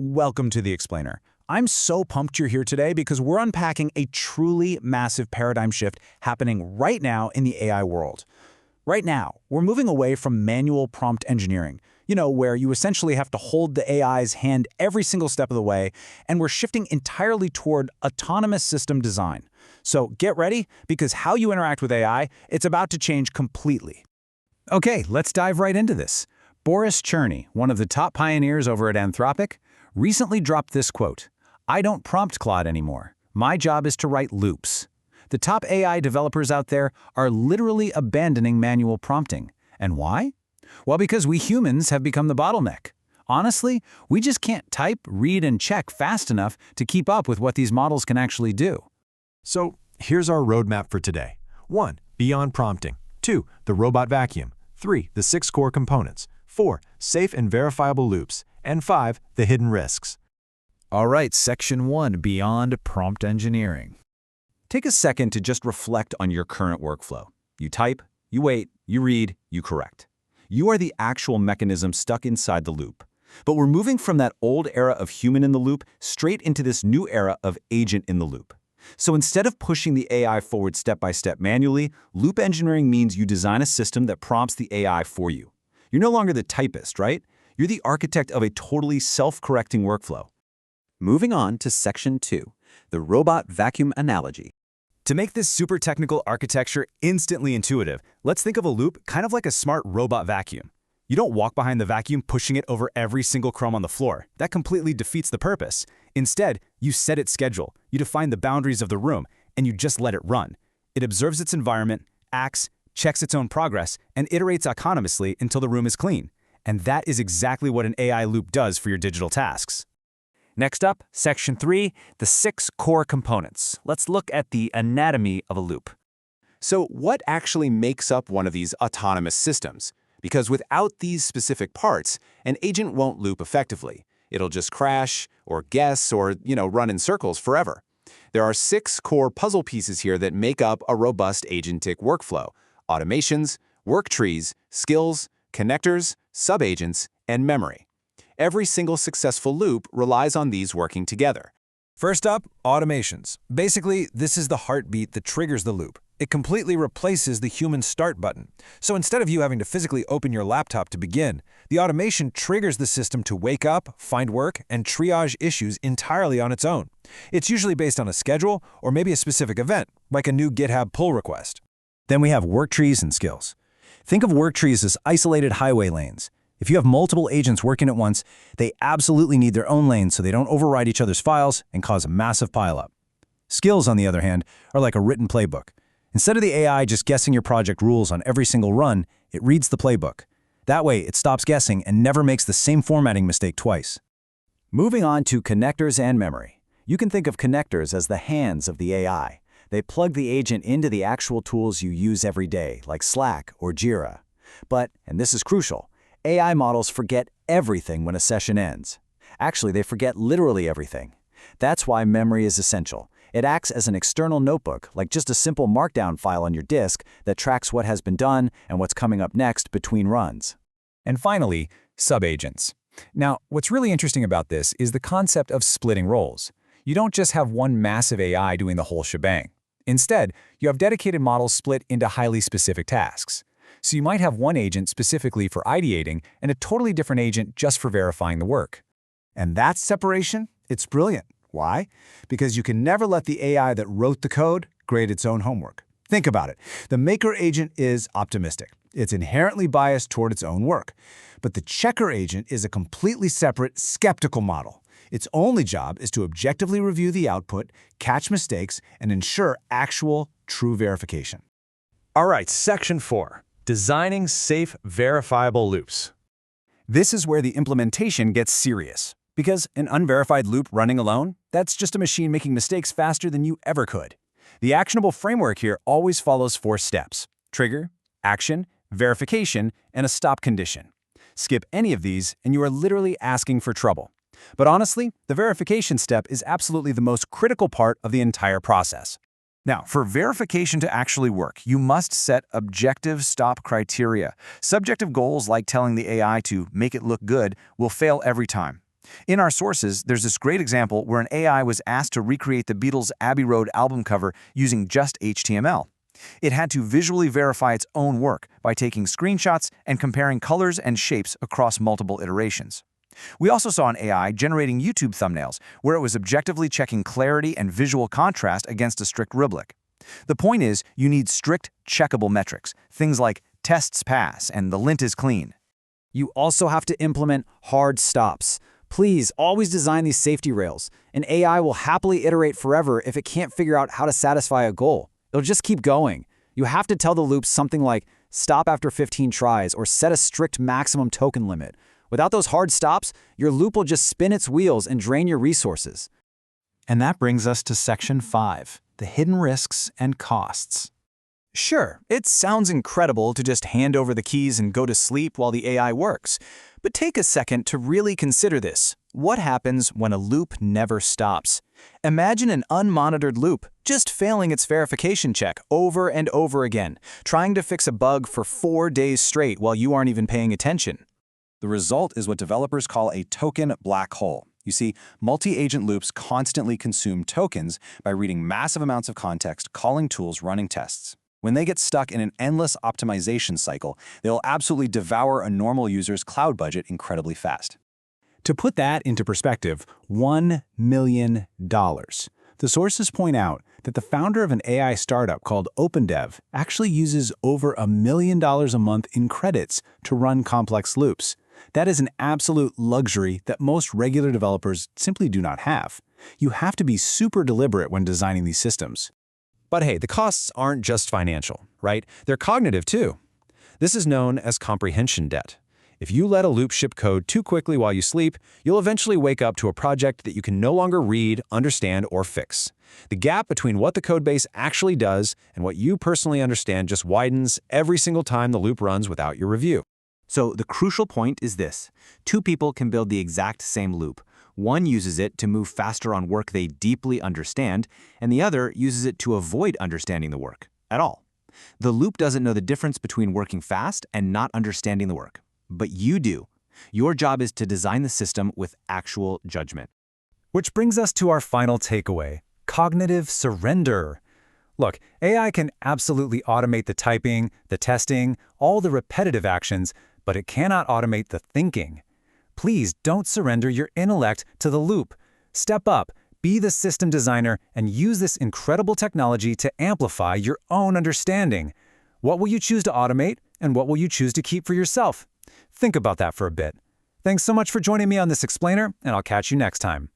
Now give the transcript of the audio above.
welcome to The Explainer. I'm so pumped you're here today because we're unpacking a truly massive paradigm shift happening right now in the AI world. Right now, we're moving away from manual prompt engineering, where you essentially have to hold the AI's hand every single step of the way, and we're shifting entirely toward autonomous system design. So get ready, because how you interact with AI, it's about to change completely. Okay, let's dive right into this. Boris Cherny, one of the top pioneers over at Anthropic, recently dropped this quote: "I don't prompt Claude anymore. My job is to write loops." The top AI developers out there are literally abandoning manual prompting. And why? Well, because we humans have become the bottleneck. Honestly, we just can't type, read, and check fast enough to keep up with what these models can actually do. So here's our roadmap for today. 1. Beyond prompting. 2. The robot vacuum. 3. The 6 core components. 4. Safe and verifiable loops. And 5. The hidden risks. All right, Section 1, Beyond Prompt Engineering. Take a second to just reflect on your current workflow. You type, you wait, you read, you correct. You are the actual mechanism stuck inside the loop. But we're moving from that old era of human in the loop straight into this new era of agent in the loop. So instead of pushing the AI forward step by step manually, loop engineering means you design a system that prompts the AI for you. You're no longer the typist, right? You're the architect of a totally self-correcting workflow. Moving on to Section 2, the robot vacuum analogy. To make this super technical architecture instantly intuitive, let's think of a loop kind of like a smart robot vacuum. You don't walk behind the vacuum pushing it over every single crumb on the floor. That completely defeats the purpose. Instead, you set its schedule, you define the boundaries of the room, and you just let it run. It observes its environment, acts, checks its own progress, and iterates autonomously until the room is clean. And that is exactly what an AI loop does for your digital tasks. Next up, Section 3, the 6 core components. Let's look at the anatomy of a loop. So what actually makes up one of these autonomous systems? Because without these specific parts, an agent won't loop effectively. It'll just crash, or guess, or run in circles forever. There are 6 core puzzle pieces here that make up a robust agentic workflow: automations, worktrees, skills, connectors, subagents, and memory. Every single successful loop relies on these working together. First up, automations. Basically, this is the heartbeat that triggers the loop. It completely replaces the human start button. So instead of you having to physically open your laptop to begin, the automation triggers the system to wake up, find work, and triage issues entirely on its own. It's usually based on a schedule or maybe a specific event, like a new GitHub pull request. Then we have worktrees and skills. Think of worktrees as isolated highway lanes. If you have multiple agents working at once, they absolutely need their own lanes so they don't override each other's files and cause a massive pileup. Skills, on the other hand, are like a written playbook. Instead of the AI just guessing your project rules on every single run, it reads the playbook. That way, it stops guessing and never makes the same formatting mistake twice. Moving on to connectors and memory. You can think of connectors as the hands of the AI. They plug the agent into the actual tools you use every day, like Slack or Jira. But, and this is crucial, AI models forget everything when a session ends. Actually, they forget literally everything. That's why memory is essential. It acts as an external notebook, like just a simple markdown file on your disk that tracks what has been done and what's coming up next between runs. And finally, subagents. Now, what's really interesting about this is the concept of splitting roles. You don't just have one massive AI doing the whole shebang. Instead, you have dedicated models split into highly specific tasks. So you might have one agent specifically for ideating and a totally different agent just for verifying the work. And that separation, it's brilliant. Why? Because you can never let the AI that wrote the code grade its own homework. Think about it. The maker agent is optimistic. It's inherently biased toward its own work. But the checker agent is a completely separate, skeptical model. Its only job is to objectively review the output, catch mistakes, and ensure actual, true verification. All right, Section 4. Designing safe, verifiable loops. This is where the implementation gets serious. Because an unverified loop running alone, that's just a machine making mistakes faster than you ever could. The actionable framework here always follows 4 steps: trigger, action, verification, and a stop condition. Skip any of these, and you are literally asking for trouble. But honestly, the verification step is absolutely the most critical part of the entire process. Now, for verification to actually work, you must set objective stop criteria. Subjective goals like telling the AI to make it look good will fail every time. In our sources, there's this great example where an AI was asked to recreate the Beatles' Abbey Road album cover using just HTML. It had to visually verify its own work by taking screenshots and comparing colors and shapes across multiple iterations. We also saw an AI generating YouTube thumbnails, where it was objectively checking clarity and visual contrast against a strict rubric. The point is, you need strict, checkable metrics, things like tests pass and the lint is clean. You also have to implement hard stops. Please always design these safety rails. An AI will happily iterate forever if it can't figure out how to satisfy a goal. It'll just keep going. You have to tell the loop something like stop after 15 tries or set a strict maximum token limit. Without those hard stops, your loop will just spin its wheels and drain your resources. And that brings us to Section 5, the hidden risks and costs. Sure, it sounds incredible to just hand over the keys and go to sleep while the AI works. But take a second to really consider this. What happens when a loop never stops? Imagine an unmonitored loop, just failing its verification check over and over again, trying to fix a bug for 4 days straight while you aren't even paying attention. The result is what developers call a token black hole. You see, multi-agent loops constantly consume tokens by reading massive amounts of context, calling tools, running tests. When they get stuck in an endless optimization cycle, they'll absolutely devour a normal user's cloud budget incredibly fast. To put that into perspective, $1 million. The sources point out that the founder of an AI startup called OpenDev actually uses over $1 million a month in credits to run complex loops. That is an absolute luxury that most regular developers simply do not have. You have to be super deliberate when designing these systems. But hey, the costs aren't just financial, right? They're cognitive too. This is known as comprehension debt. If you let a loop ship code too quickly while you sleep, you'll eventually wake up to a project that you can no longer read, understand, or fix. The gap between what the codebase actually does and what you personally understand just widens every single time the loop runs without your review. So the crucial point is this. 2 people can build the exact same loop. One uses it to move faster on work they deeply understand, and the other uses it to avoid understanding the work at all. The loop doesn't know the difference between working fast and not understanding the work. But you do. Your job is to design the system with actual judgment. Which brings us to our final takeaway, cognitive surrender. Look, AI can absolutely automate the typing, the testing, all the repetitive actions, but it cannot automate the thinking. Please don't surrender your intellect to the loop. Step up, be the system designer, and use this incredible technology to amplify your own understanding. What will you choose to automate, and what will you choose to keep for yourself? Think about that for a bit. Thanks so much for joining me on this explainer, and I'll catch you next time.